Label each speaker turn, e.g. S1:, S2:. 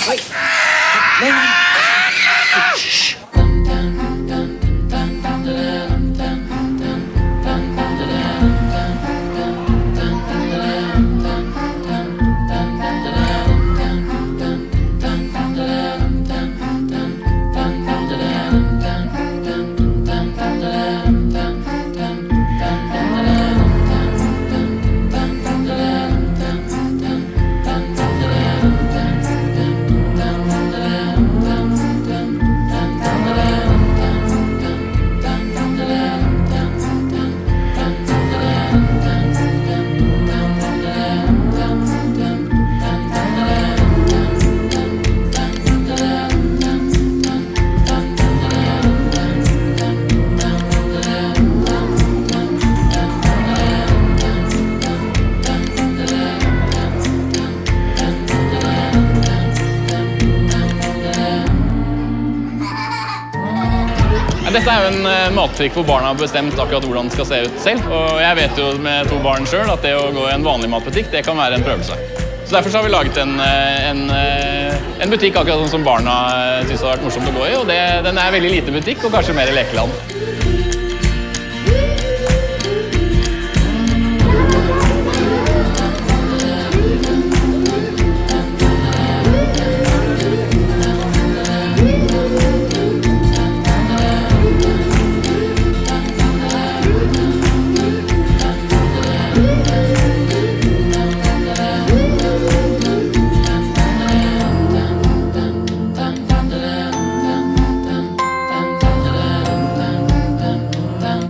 S1: Oi! Nei, nei!
S2: Dette jo en matbutikk hvor barna har bestemt akkurat hvordan det skal se ut selv. Og jeg vet jo med 2 barn selv at det å gå i en vanlig matbutikk, det kan være en prøvelse. Så derfor så har vi laget en butikk akkurat sånn som barna synes det har vært morsomt å gå i, og den veldig lite butikk og kanskje mer lekeland.